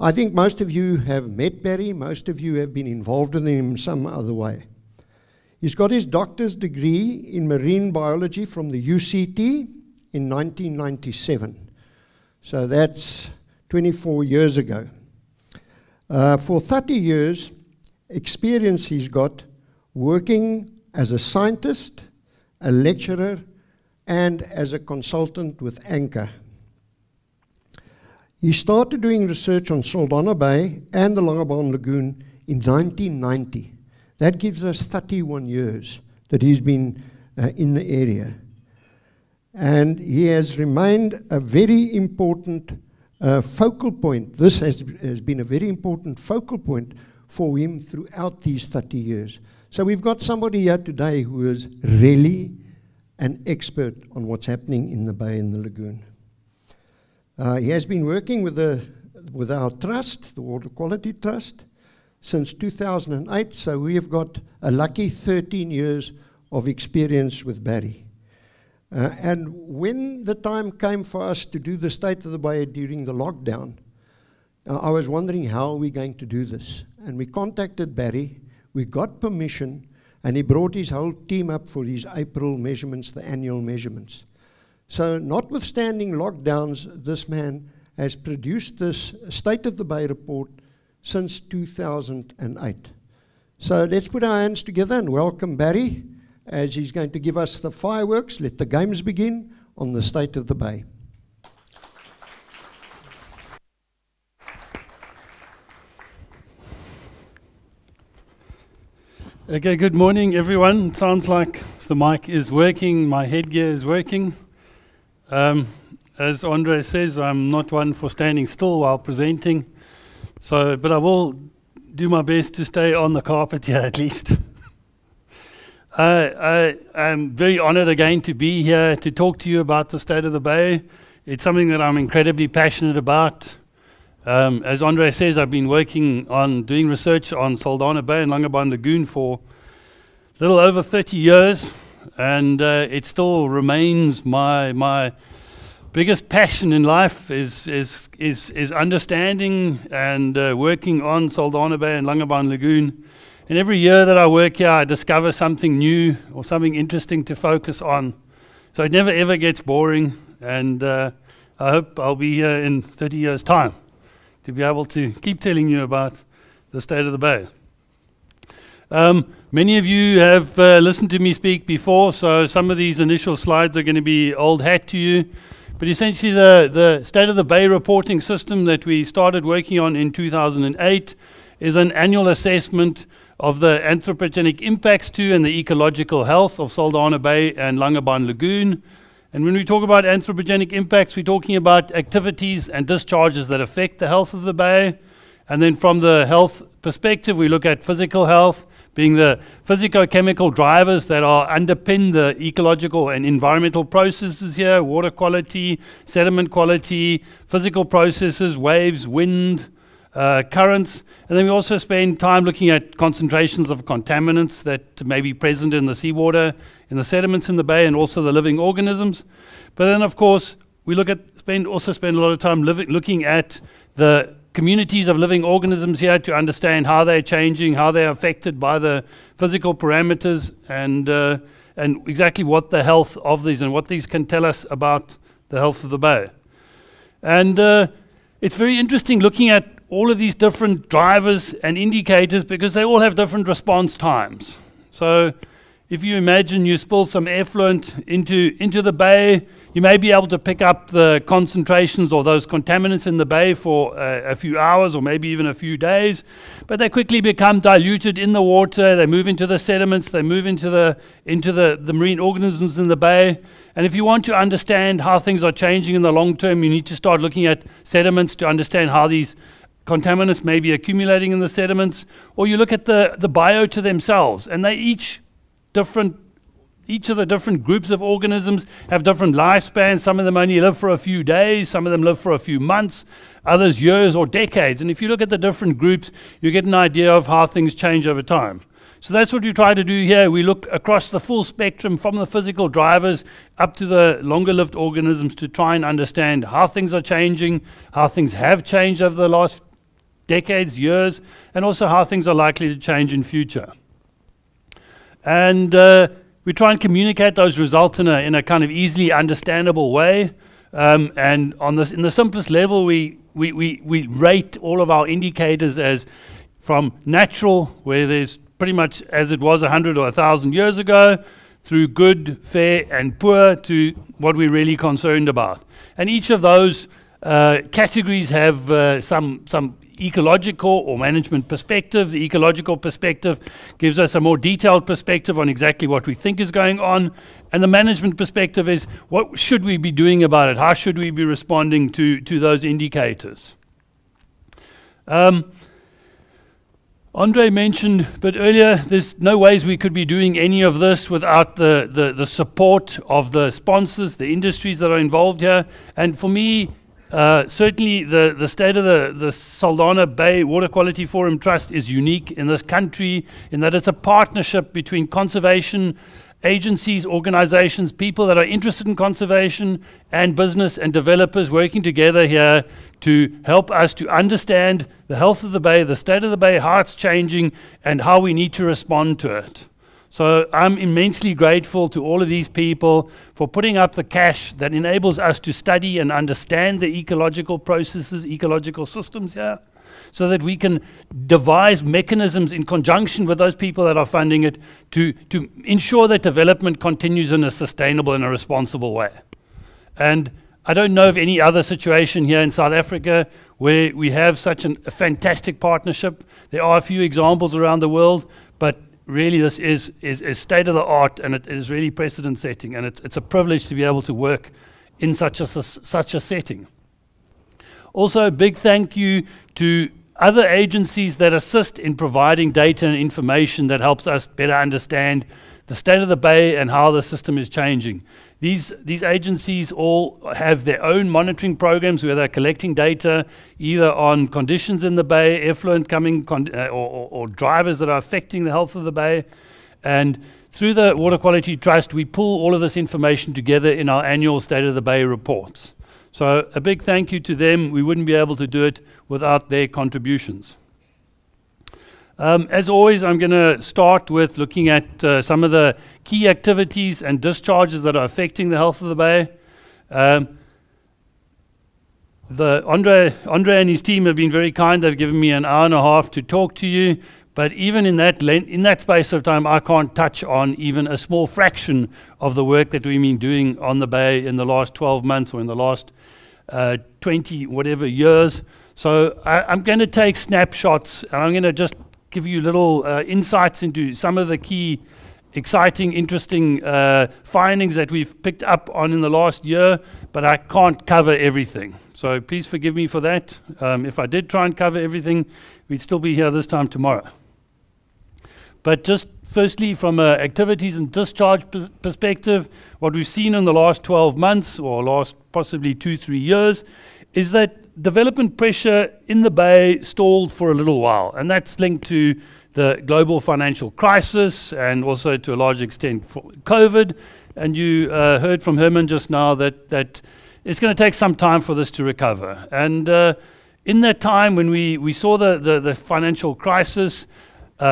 I think most of you have met Barry, most of you have been involved with him in some other way. He's got his doctor's degree in marine biology from the UCT in 1997. So that's 24 years ago. For 30 years, experience he's got working as a scientist, a lecturer, and as a consultant with Anchor. He started doing research on Saldanha Bay and the Langebaan Lagoon in 1990. That gives us 31 years that he's been in the area. And he has remained a very important focal point. This has been a very important focal point for him throughout these 30 years. So we've got somebody here today who is really an expert on what's happening in the bay and the lagoon. He has been working with our trust, the Water Quality Trust, since 2008, so we have got a lucky 13 years of experience with Barry. And when the time came for us to do the State of the Bay during the lockdown, I was wondering how are we going to do this. And we contacted Barry, we got permission, and he brought his whole team up for his April measurements, the annual measurements. So notwithstanding lockdowns, this man has produced this State of the Bay report since 2008. So let's put our hands together and welcome Barry as he's going to give us the fireworks. Let the games begin on the State of the Bay. Okay, good morning everyone. It sounds like the mic is working, my headgear is working. As Andre says, I'm not one for standing still while presenting, but I will do my best to stay on the carpet here at least. I'm very honored again to be here to talk to you about the State of the Bay. It's something that I'm incredibly passionate about. As Andre says, I've been working on doing research on Saldanha Bay and Langebaan Lagoon for a little over 30 years. And it still remains my biggest passion in life is understanding and working on Saldanha Bay and Langebaan Lagoon. And every year that I work here, I discover something new or something interesting to focus on. So it never ever gets boring. And I hope I'll be here in 30 years' time to be able to keep telling you about the State of the Bay. Many of you have listened to me speak before, so some of these initial slides are going to be old hat to you. But essentially the State of the Bay reporting system that we started working on in 2008 is an annual assessment of the anthropogenic impacts to and the ecological health of Saldanha Bay and Langebaan Lagoon. And when we talk about anthropogenic impacts, we're talking about activities and discharges that affect the health of the bay. And then from the health perspective, we look at physical health, being the physicochemical drivers that underpin the ecological and environmental processes here, water quality, sediment quality, physical processes, waves, wind, currents. And then we also spend time looking at concentrations of contaminants that may be present in the seawater, in the sediments in the bay, and also the living organisms. But then, of course, we also spend a lot of time looking at the communities of living organisms here to understand how they're changing, how they're affected by the physical parameters, and exactly what the health of these and what these can tell us about the health of the bay. And it's very interesting looking at all of these different drivers and indicators because they all have different response times. So if you imagine you spill some effluent into the bay, you may be able to pick up the concentrations or those contaminants in the bay for a few hours or maybe even a few days, but they quickly become diluted in the water, they move into the sediments, they move into the marine organisms in the bay. And if you want to understand how things are changing in the long term, you need to start looking at sediments to understand how these contaminants may be accumulating in the sediments, or you look at the biota themselves, and they each of the different groups of organisms have different lifespans. Some of them only live for a few days, some of them live for a few months, others years or decades. And if you look at the different groups, you get an idea of how things change over time. So that's what we try to do here. We look across the full spectrum from the physical drivers up to the longer-lived organisms to try and understand how things are changing, how things have changed over the last decades, years, and also how things are likely to change in future. And we try and communicate those results in a kind of easily understandable way. And on this, in the simplest level, we rate all of our indicators as from natural, where there's pretty much as it was 100 or 1,000 years ago, through good, fair, and poor, to what we're really concerned about. And each of those categories have some ecological or management perspective. The ecological perspective gives us a more detailed perspective on exactly what we think is going on. And the management perspective is, what should we be doing about it? How should we be responding to those indicators? Andre mentioned a bit earlier, there's no ways we could be doing any of this without the support of the sponsors, the industries that are involved here. And for me, certainly the state of the Saldanha Bay Water Quality Forum Trust is unique in this country, in that it's a partnership between conservation agencies, organizations, people that are interested in conservation, and business and developers working together here to help us to understand the health of the bay, the state of the bay, how it's changing, and how we need to respond to it. So I'm immensely grateful to all of these people for putting up the cash that enables us to study and understand the ecological processes, ecological systems here, so that we can devise mechanisms in conjunction with those people that are funding it to ensure that development continues in a sustainable and a responsible way. And I don't know of any other situation here in South Africa where we have such a fantastic partnership. There are a few examples around the world, but really this is state of the art, and it is really precedent setting, and it's a privilege to be able to work in such a setting. Also, a big thank you to other agencies that assist in providing data and information that helps us better understand the state of the bay and how the system is changing. These agencies all have their own monitoring programs where they're collecting data either on conditions in the bay, effluent coming, or drivers that are affecting the health of the bay. And through the Water Quality Trust, we pull all of this information together in our annual State of the Bay reports. So a big thank you to them. We wouldn't be able to do it without their contributions. As always, I'm going to start with looking at some of the key activities and discharges that are affecting the health of the bay. Andre and his team have been very kind. They've given me an hour and a half to talk to you. But even in that space of time, I can't touch on even a small fraction of the work that we've been doing on the bay in the last 12 months or in the last 20 whatever years. So I'm going to take snapshots, and I'm going to just give you little insights into some of the key, exciting, interesting findings that we've picked up on in the last year, but I can't cover everything. So please forgive me for that. If I did try and cover everything, we'd still be here this time tomorrow. But just firstly, from an activities and discharge perspective, what we've seen in the last 12 months, or last possibly 2-3 years, is that development pressure in the bay stalled for a little while. And that's linked to the global financial crisis and also to a large extent for COVID. And you heard from Herman just now that it's going to take some time for this to recover. And in that time, when we saw the financial crisis,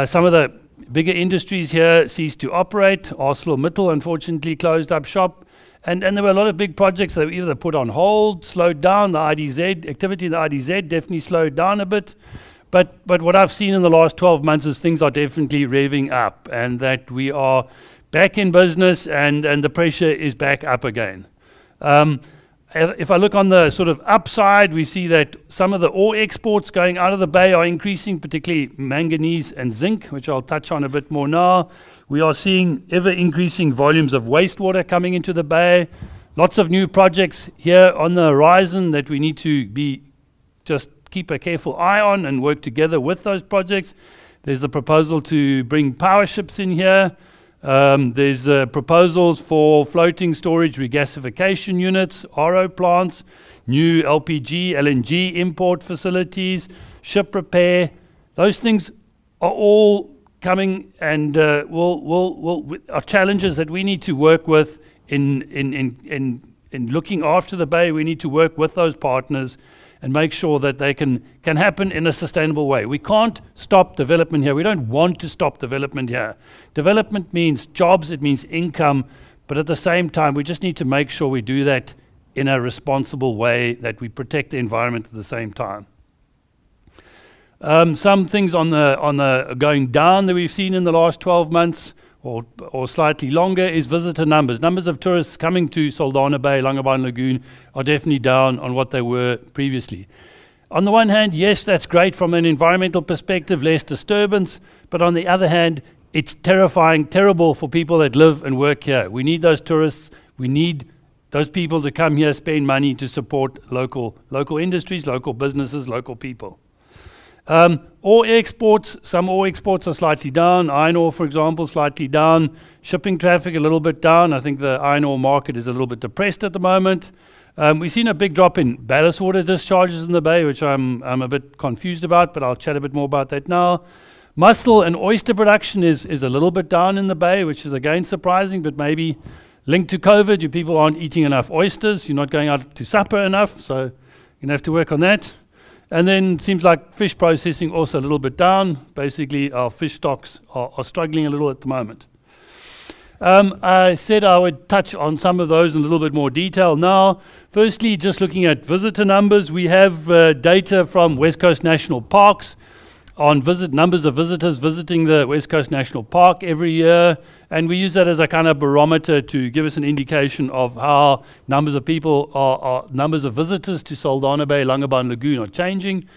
some of the bigger industries here ceased to operate. ArcelorMittal unfortunately closed up shop. And there were a lot of big projects that were either put on hold, slowed down. The IDZ activity in the IDZ definitely slowed down a bit. But what I've seen in the last 12 months is things are definitely revving up, and that we are back in business, and the pressure is back up again. If I look on the sort of upside, we see that some of the ore exports going out of the bay are increasing, particularly manganese and zinc, which I'll touch on a bit more now. We are seeing ever increasing volumes of wastewater coming into the bay. Lots of new projects here on the horizon that we need to just keep a careful eye on and work together with those projects. There's the proposal to bring power ships in here. There's proposals for floating storage regasification units, RO plants, new LPG, LNG import facilities, ship repair. Those things are all coming, and are challenges that we need to work with in looking after the bay. We need to work with those partners and make sure that they can happen in a sustainable way. We can't stop development here. We don't want to stop development here. Development means jobs, it means income, but at the same time, we just need to make sure we do that in a responsible way, that we protect the environment at the same time. Some things on the going down that we've seen in the last 12 months or slightly longer is visitor numbers. Numbers of tourists coming to Saldanha Bay, Langebaan Lagoon are definitely down on what they were previously. On the one hand, yes, that's great from an environmental perspective, less disturbance, but on the other hand, it's terrifying, terrible for people that live and work here. We need those tourists, we need those people to come here, spend money to support local industries, local businesses, local people. Ore exports, some ore exports are slightly down. Iron ore, for example, slightly down. Shipping traffic a little bit down. I think the iron ore market is a little bit depressed at the moment. We've seen a big drop in ballast water discharges in the bay, which I'm a bit confused about, but I'll chat a bit more about that now. Mussel and oyster production is a little bit down in the bay, which is again surprising, but maybe linked to COVID. You people aren't eating enough oysters. You're not going out to supper enough, so you're going to have to work on that. And then seems like fish processing also a little bit down. Basically, our fish stocks are struggling a little at the moment. I said I would touch on some of those in a little bit more detail now. Firstly, just looking at visitor numbers, we have data from West Coast National Parks on numbers of visitors visiting the West Coast National Park every year, and we use that as a kind of barometer to give us an indication of how numbers of people numbers of visitors to Saldanha Bay, Langebaan Lagoon are changing.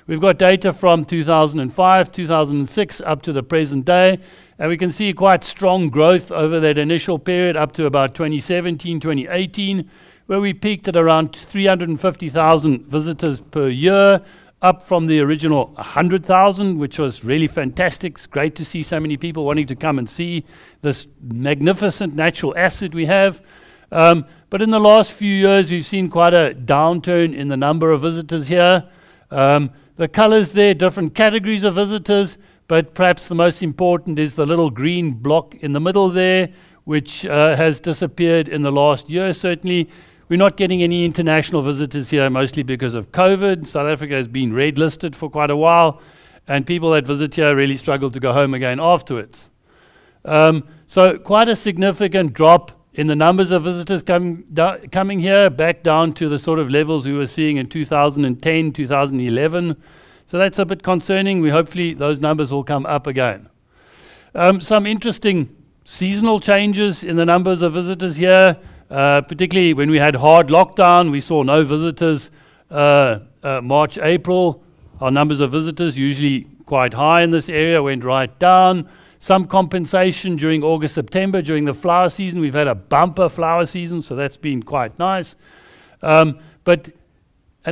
We've got data from 2005, 2006 up to the present day, and we can see quite strong growth over that initial period up to about 2017, 2018, where we peaked at around 350,000 visitors per year, up from the original 100,000, which was really fantastic. It's great to see so many people wanting to come and see this magnificent natural asset we have. But in the last few years, we've seen quite a downturn in the number of visitors here. The colors there, different categories of visitors, but perhaps the most important is the little green block in the middle there, which has disappeared in the last year, certainly. We're not getting any international visitors here, mostly because of COVID. South Africa has been red listed for quite a while, and people that visit here really struggle to go home again afterwards. So quite a significant drop in the numbers of visitors coming here, back down to the sort of levels we were seeing in 2010, 2011. So that's a bit concerning. Hopefully those numbers will come up again. Some interesting seasonal changes in the numbers of visitors here. Particularly when we had hard lockdown, we saw no visitors. March, April, our numbers of visitors, usually quite high in this area, went right down. Some compensation during August, September, during the flower season. We've had a bumper flower season, so that's been quite nice. And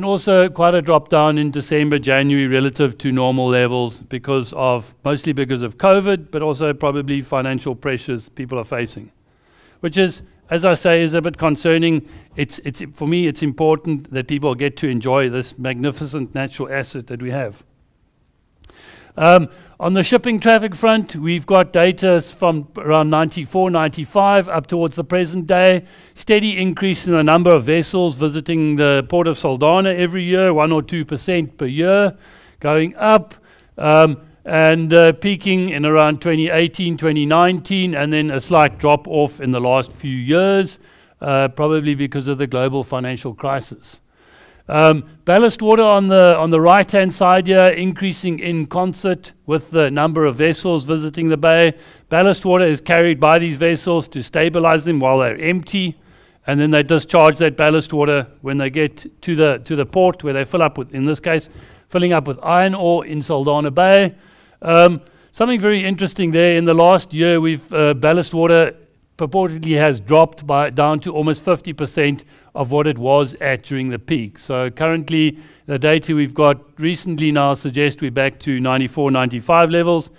also quite a drop down in December, January relative to normal levels mostly because of COVID, but also probably financial pressures people are facing, which is, as I say, is a bit concerning. For me, it's important that people get to enjoy this magnificent natural asset that we have. On the shipping traffic front, we've got data from around 94, 95 up towards the present day. Steady increase in the number of vessels visiting the port of Saldanha every year, 1 or 2% per year, going up. And peaking in around 2018, 2019, and then a slight drop off in the last few years, probably because of the global financial crisis. Ballast water on the right-hand side here, increasing in concert with the number of vessels visiting the bay. Ballast water is carried by these vessels to stabilize them while they're empty, and then they discharge that ballast water when they get to the port, where they fill up with, in this case, filling up with iron ore in Saldanha Bay. Something very interesting there, in the last year, ballast water purportedly has dropped down to almost 50% of what it was at during the peak. So currently, the data we've got recently now suggests we're back to 94, 95 levels.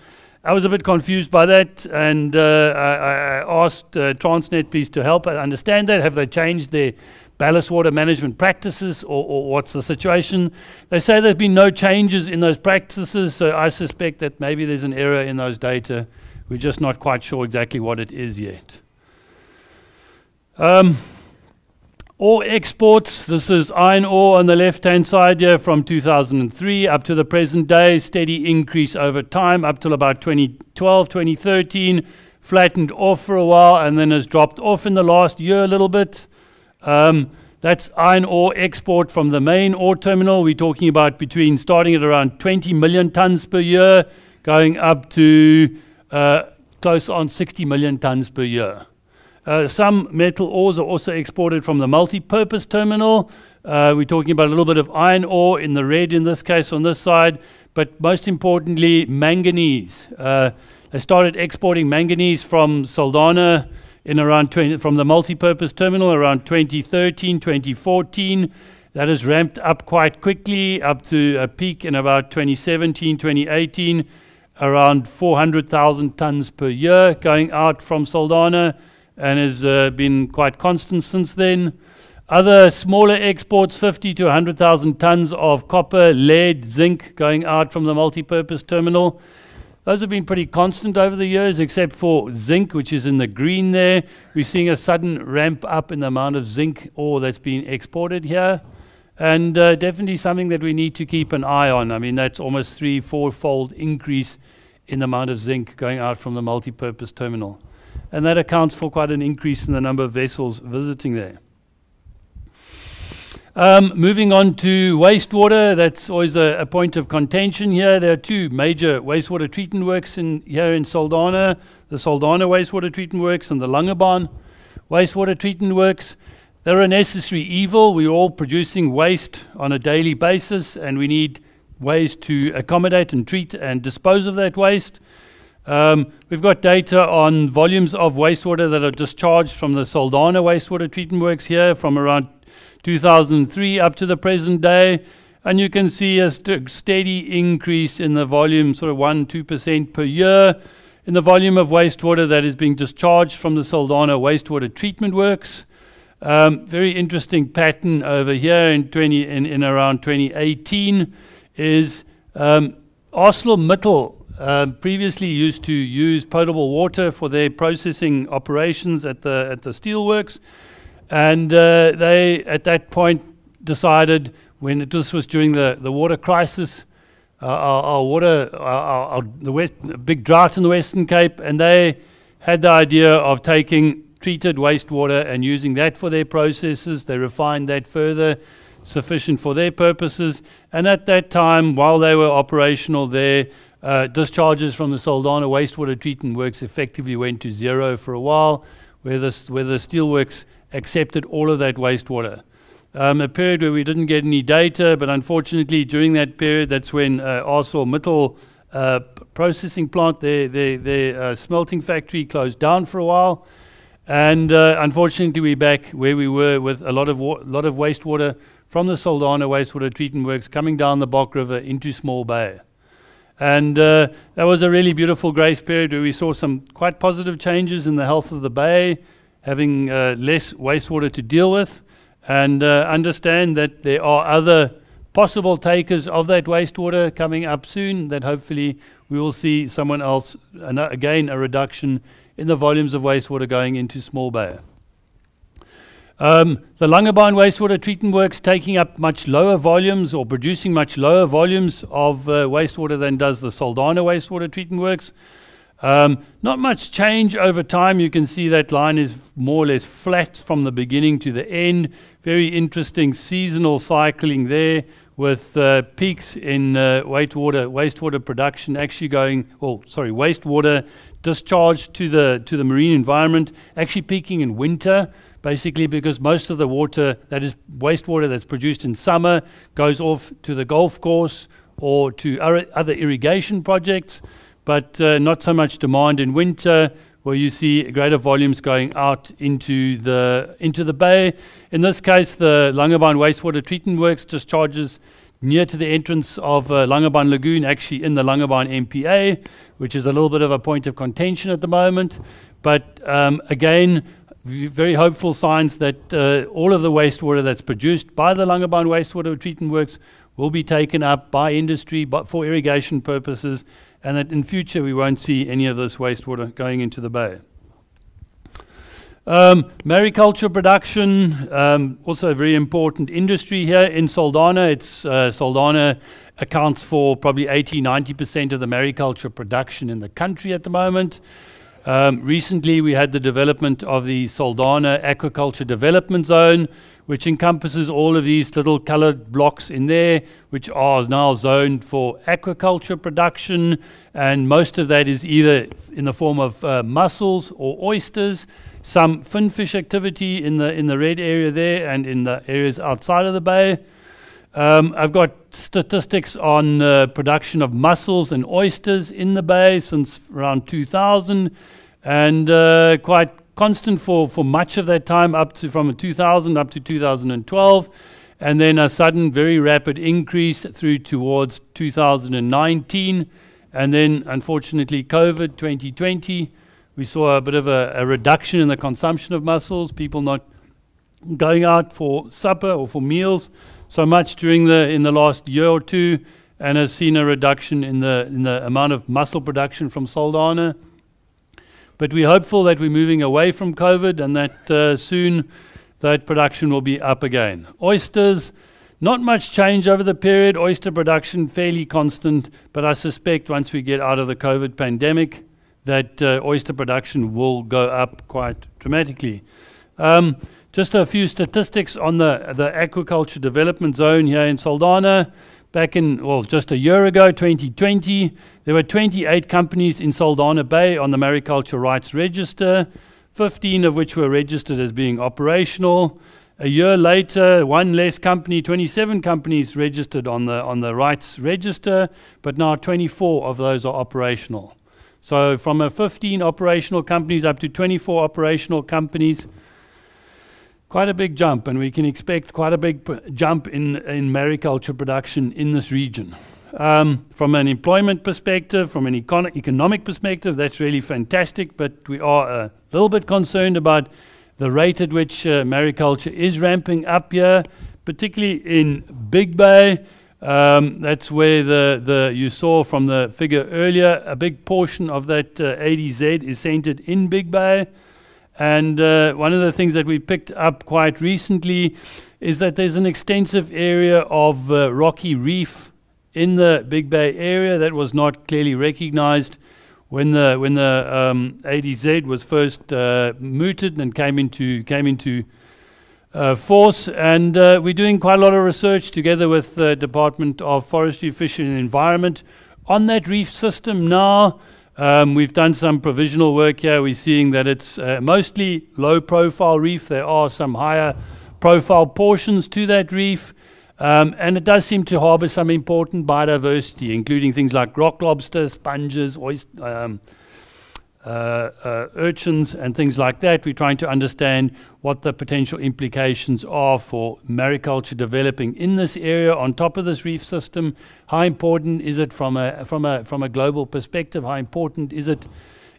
I was a bit confused by that, and I asked Transnet please to help understand that. Have they changed their ballast water management practices, or what's the situation? They say there's been no changes in those practices, so I suspect that maybe there's an error in those data. We're just not quite sure exactly what it is yet. Ore exports, this is iron ore on the left-hand side here from 2003 up to the present day, steady increase over time up till about 2012, 2013, flattened off for a while and then has dropped off in the last year a little bit. That's iron ore export from the main ore terminal. We're talking about starting at around 20 million tons per year, going up to close on 60 million tons per year. Some metal ores are also exported from the multi-purpose terminal. We're talking about a little bit of iron ore in the red in this case on this side, but most importantly, manganese. They started exporting manganese from Saldanha from the multi-purpose terminal around 2013, 2014. That has ramped up quite quickly up to a peak in about 2017, 2018, around 400,000 tons per year going out from Saldanha, and has been quite constant since then. Other smaller exports, 50 to 100,000 tons of copper, lead, zinc going out from the multi-purpose terminal. Those have been pretty constant over the years, except for zinc, which is in the green there. We're seeing a sudden ramp up in the amount of zinc ore that's being exported here. And definitely something that we need to keep an eye on. I mean, that's almost 3-4-fold increase in the amount of zinc going out from the multi-purpose terminal. And that accounts for quite an increase in the number of vessels visiting there. Moving on to wastewater, that's always a point of contention here. There are two major wastewater treatment works here in Saldanha, the Saldanha Wastewater Treatment Works and the Langebaan Wastewater Treatment Works. They're a necessary evil. We're all producing waste on a daily basis, and we need ways to accommodate and treat and dispose of that waste. We've got data on volumes of wastewater that are discharged from the Saldanha Wastewater Treatment Works here from around 2003 up to the present day, and you can see a steady increase in the volume, sort of 1-2% per year, in the volume of wastewater that is being discharged from the Saldanha Wastewater Treatment Works. Very interesting pattern over here in around 2018 is ArcelorMittal previously used to use potable water for their processing operations at the steelworks, and they at that point decided, when this was during the water crisis, the big drought in the Western Cape, and they had the idea of taking treated wastewater and using that for their processes. They refined that further, sufficient for their purposes, and at that time, while they were operational there, discharges from the Saldanha Wastewater Treatment Works effectively went to zero for a while, where the steelworks accepted all of that wastewater. A period where we didn't get any data, but unfortunately during that period, that's when ArcelorMittal processing plant, their smelting factory closed down for a while, and unfortunately we're back where we were with a lot of wastewater from the Saldanha Wastewater Treatment Works coming down the Bok River into Small Bay. And that was a really beautiful grace period where we saw some quite positive changes in the health of the bay, having less wastewater to deal with, and understand that there are other possible takers of that wastewater coming up soon, that hopefully we will see someone else, again a reduction in the volumes of wastewater going into Small Bay. The Langebaan Wastewater Treatment Works taking up much lower volumes, or producing much lower volumes of wastewater than does the Saldanha Wastewater Treatment Works. Not much change over time. You can see that line is more or less flat from the beginning to the end. Very interesting seasonal cycling there, with peaks in wastewater production actually wastewater discharge to the marine environment actually peaking in winter, basically because most of the water, that is wastewater that's produced in summer, goes off to the golf course or to other irrigation projects, but not so much demand in winter, where you see greater volumes going out into the bay. In this case, the Langebaan Wastewater Treatment Works discharges near to the entrance of Langebaan Lagoon, actually in the Langebaan MPA, which is a little bit of a point of contention at the moment. But again, very hopeful signs that all of the wastewater that's produced by the Langebaan Wastewater Treatment Works will be taken up by industry for irrigation purposes, and that in future we won't see any of this wastewater going into the bay. Mariculture production, also a very important industry here in Saldanha. Saldanha accounts for probably 80-90% of the mariculture production in the country at the moment. Recently we had the development of the Saldanha Aquaculture Development Zone, which encompasses all of these little colored blocks in there, which are now zoned for aquaculture production, and most of that is either in the form of mussels or oysters, some finfish activity in the red area there and in the areas outside of the bay. I've got statistics on production of mussels and oysters in the bay since around 2000, and quite constant for much of that time, up to from 2000 up to 2012, and then a sudden very rapid increase through towards 2019, and then unfortunately COVID 2020, we saw a bit of a reduction in the consumption of mussels, people not going out for supper or for meals so much during in the last year or two, and has seen a reduction in the amount of mussel production from Saldanha. But we're hopeful that we're moving away from COVID, and that soon that production will be up again. Oysters, not much change over the period. Oyster production fairly constant, but I suspect once we get out of the COVID pandemic that oyster production will go up quite dramatically. Just a few statistics on the aquaculture development zone here in Saldanha. Back in, well, just a year ago, 2020, there were 28 companies in Saldanha Bay on the Mariculture Rights Register, 15 of which were registered as being operational. A year later, one less company, 27 companies registered on the rights register, but now 24 of those are operational. So from 15 operational companies up to 24 operational companies, quite a big jump, and we can expect quite a big jump in mariculture production in this region. From an employment perspective, from an economic perspective, that's really fantastic, but we are a little bit concerned about the rate at which mariculture is ramping up here, particularly in Big Bay. That's where you saw from the figure earlier, a big portion of that ADZ is centered in Big Bay. And one of the things that we picked up quite recently is that there's an extensive area of rocky reef in the Big Bay area that was not clearly recognized when the ADZ was first mooted and came into force. And we're doing quite a lot of research together with the Department of Forestry, Fishery and Environment on that reef system now. We've done some provisional work here. We're seeing that it's mostly low-profile reef. There are some higher-profile portions to that reef, and it does seem to harbour some important biodiversity, including things like rock lobster, sponges, urchins, and things like that. We're trying to understand what the potential implications are for mariculture developing in this area on top of this reef system. How important is it from a global perspective? How important is it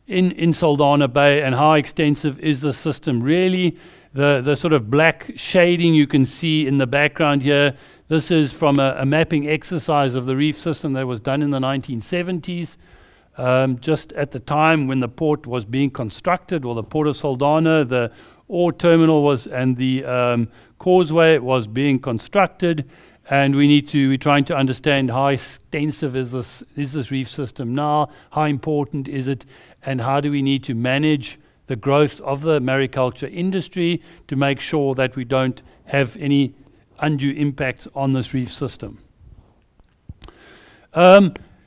in Saldanha Bay, and how extensive is the system really? The sort of black shading you can see in the background here, this is from a mapping exercise of the reef system that was done in the 1970s. Just at the time when the port was being constructed, or the port of Saldanha, the ore terminal was, and the causeway was being constructed, and we're trying to understand how extensive is this reef system now, how important is it, and how do we need to manage the growth of the mariculture industry to make sure that we don't have any undue impacts on this reef system.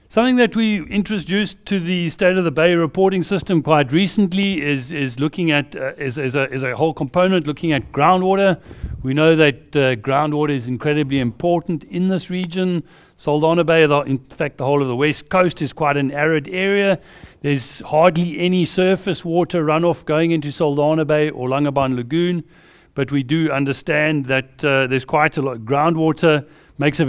Something that we introduced to the State of the Bay reporting system quite recently is looking at is a whole component looking at groundwater. We know that groundwater is incredibly important in this region. Saldanha Bay, in fact the whole of the west coast, is quite an arid area. There's hardly any surface water runoff going into Saldanha Bay or Langebaan Lagoon, but we do understand that there's quite a lot. Groundwater makes a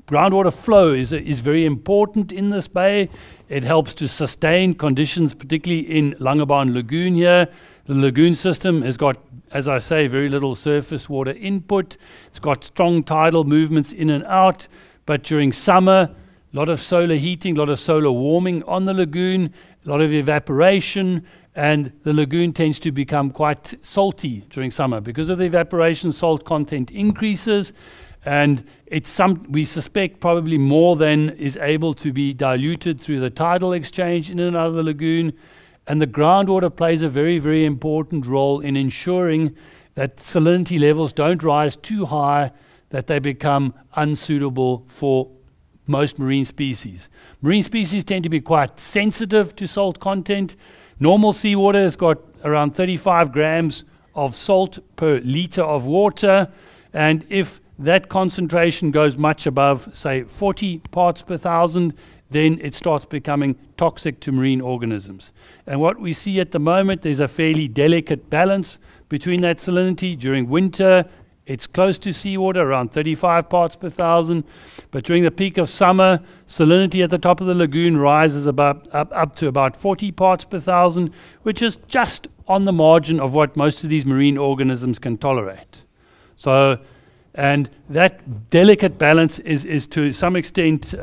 groundwater flow is very important in this bay. It helps to sustain conditions, particularly in Langebaan Lagoon here. The lagoon system has got, as I say, very little surface water input. It's got strong tidal movements in and out, but during summer, a lot of solar heating, a lot of solar warming on the lagoon, a lot of evaporation, and the lagoon tends to become quite salty during summer because of the evaporation. Salt content increases, and we suspect probably more than is able to be diluted through the tidal exchange in and out of the lagoon. And the groundwater plays a very, very important role in ensuring that salinity levels don't rise too high that they become unsuitable for most marine species. Marine species tend to be quite sensitive to salt content. Normal seawater has got around 35 grams of salt per liter of water, and if that concentration goes much above, say, 40 parts per thousand, then it starts becoming toxic to marine organisms. And what we see at the moment, there's a fairly delicate balance between that salinity. During winter, it's close to seawater, around 35 parts per thousand. But during the peak of summer, salinity at the top of the lagoon rises up to about 40 parts per thousand, which is just on the margin of what most of these marine organisms can tolerate. So, and that delicate balance is to some extent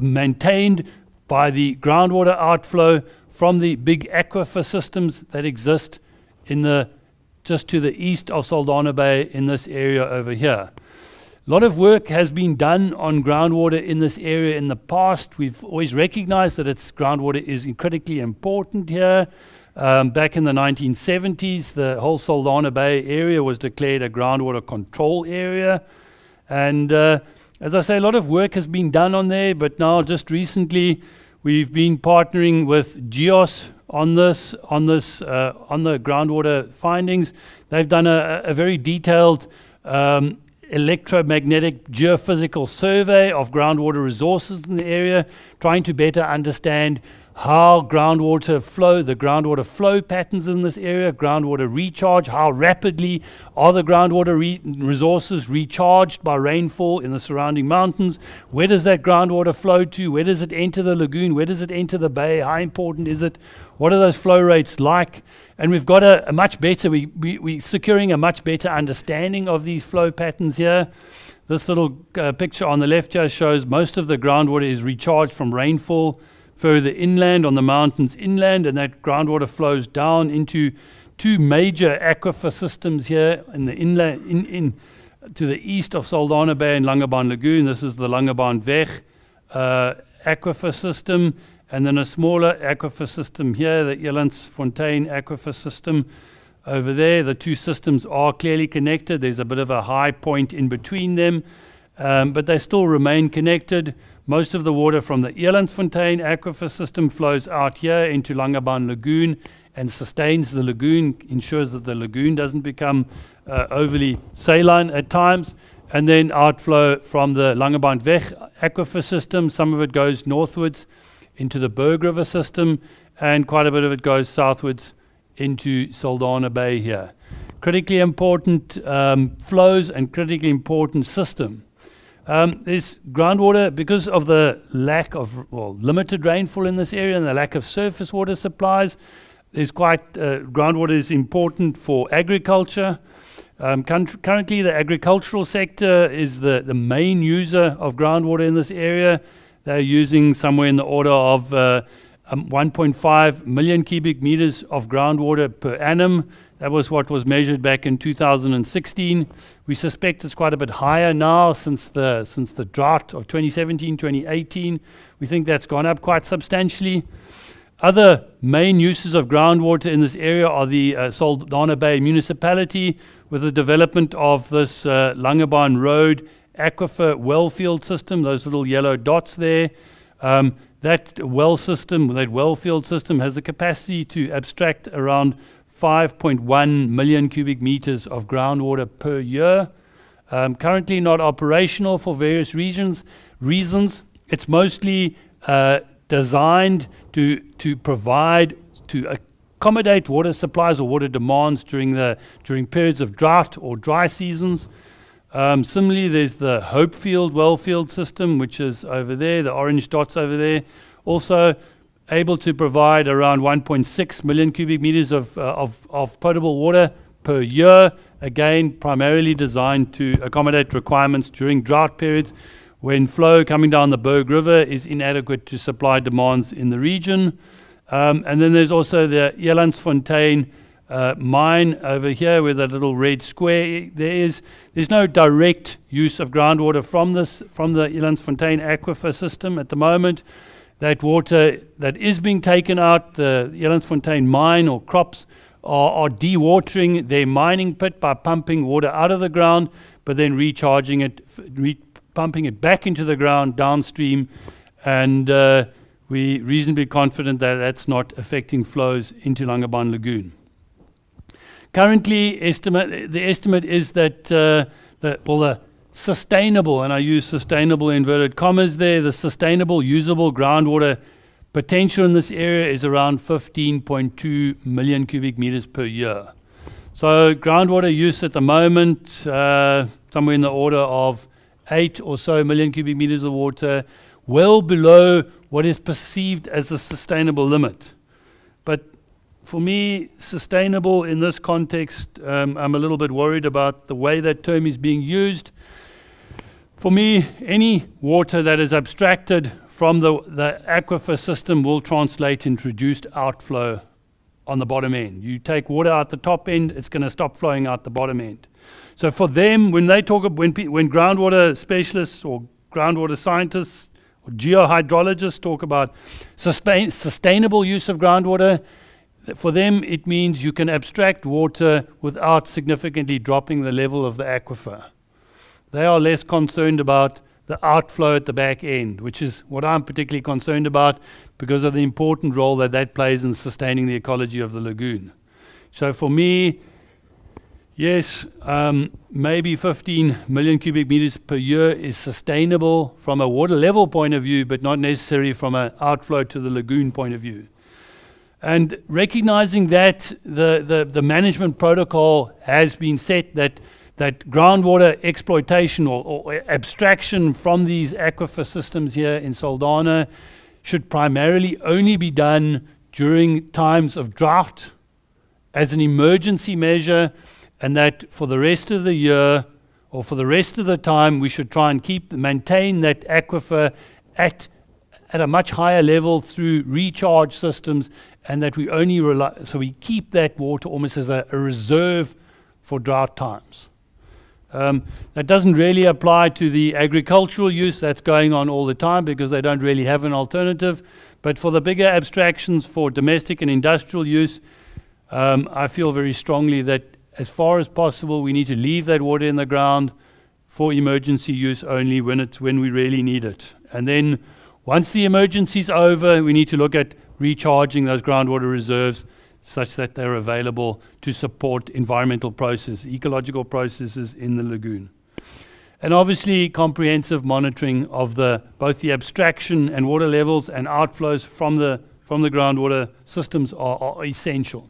maintained by the groundwater outflow from the big aquifer systems that exist in just to the east of Saldanha Bay in this area over here. A lot of work has been done on groundwater in this area in the past. We've always recognized that groundwater is critically important here. Back in the 1970s, the whole Saldanha Bay area was declared a groundwater control area. And as I say, a lot of work has been done on there, but now just recently we've been partnering with GEOS on the groundwater findings. They've done a very detailed electromagnetic geophysical survey of groundwater resources in the area, trying to better understand how groundwater flow, the groundwater flow patterns in this area, groundwater recharge, how rapidly are the groundwater resources recharged by rainfall in the surrounding mountains, where does that groundwater flow to, where does it enter the lagoon, where does it enter the bay, how important is it, what are those flow rates like? And we've got a much better, we're securing a much better understanding of these flow patterns here. This little picture on the left here shows most of the groundwater is recharged from rainfall further inland on the mountains inland, and that groundwater flows down into two major aquifer systems here in the inland, to the east of Saldanha Bay and Langebaan Lagoon. This is the Langebaan aquifer system, and then a smaller aquifer system here, the Elandsfontein aquifer system over there. The two systems are clearly connected. There's a bit of a high point in between them, but they still remain connected. Most of the water from the Elandsfontein aquifer system flows out here into Langebaan Lagoon and sustains the lagoon, ensures that the lagoon doesn't become overly saline at times. And then outflow from the Langebaan aquifer system, some of it goes northwards into the Berg River system, and quite a bit of it goes southwards into Saldanha Bay here. Critically important flows and critically important system. This groundwater, because of the lack of, limited rainfall in this area and the lack of surface water supplies, groundwater is important for agriculture. Currently, the agricultural sector is the main user of groundwater in this area. They're using somewhere in the order of 1.5 million cubic meters of groundwater per annum. That was what was measured back in 2016. We suspect it's quite a bit higher now since the drought of 2017, 2018. We think that's gone up quite substantially. Other main uses of groundwater in this area are the Saldanha Bay municipality, with the development of this Langebaan Road aquifer well field system, those little yellow dots there. That well field system has the capacity to abstract around 5.1 million cubic meters of groundwater per year. Currently not operational for various reasons. It's mostly designed to accommodate water supplies or water demands during periods of drought or dry seasons. Similarly, there's the Hopefield wellfield system, which is over there, the orange dots over there, also able to provide around 1.6 million cubic meters of potable water per year, again primarily designed to accommodate requirements during drought periods when flow coming down the Berg River is inadequate to supply demands in the region. And then there's also the Elandsfontein mine over here where the little red square there is. There's no direct use of groundwater from the Elandsfontein aquifer system at the moment. That water that is being taken out, the Elandsfontein mine or crops are dewatering their mining pit by pumping water out of the ground, but then recharging it, pumping it back into the ground downstream, and we're reasonably confident that that's not affecting flows into Langebaan Lagoon. Currently, the estimate is that the sustainable, and I use sustainable inverted commas there, the sustainable usable groundwater potential in this area is around 15.2 million cubic meters per year. So groundwater use at the moment, somewhere in the order of 8 or so million cubic meters of water, well below what is perceived as a sustainable limit. But for me, sustainable in this context, I'm a little bit worried about the way that term is being used. For me, any water that is abstracted from the aquifer system will translate into reduced outflow on the bottom end. You take water out the top end, it's going to stop flowing out the bottom end. So for them, when they talk, when groundwater specialists or groundwater scientists or geohydrologists talk about sustainable use of groundwater, for them it means you can abstract water without significantly dropping the level of the aquifer. They are less concerned about the outflow at the back end, which is what I'm particularly concerned about because of the important role that that plays in sustaining the ecology of the lagoon. So for me, yes, maybe 15 million cubic meters per year is sustainable from a water level point of view, but not necessarily from an outflow to the lagoon point of view. And recognizing that the management protocol has been set that groundwater exploitation or abstraction from these aquifer systems here in Saldanha should primarily only be done during times of drought as an emergency measure, and that for the rest of the year or for the rest of the time we should try and maintain that aquifer at a much higher level through recharge systems, and that we only rely, so we keep that water almost as a reserve for drought times. That doesn't really apply to the agricultural use that's going on all the time because they don't really have an alternative. But for the bigger abstractions for domestic and industrial use, I feel very strongly that as far as possible we need to leave that water in the ground for emergency use only when we really need it. And then once the emergency's over, we need to look at recharging those groundwater reserves such that they're available to support environmental processes, ecological processes in the lagoon. And obviously comprehensive monitoring of both the abstraction and water levels and outflows from the groundwater systems are essential.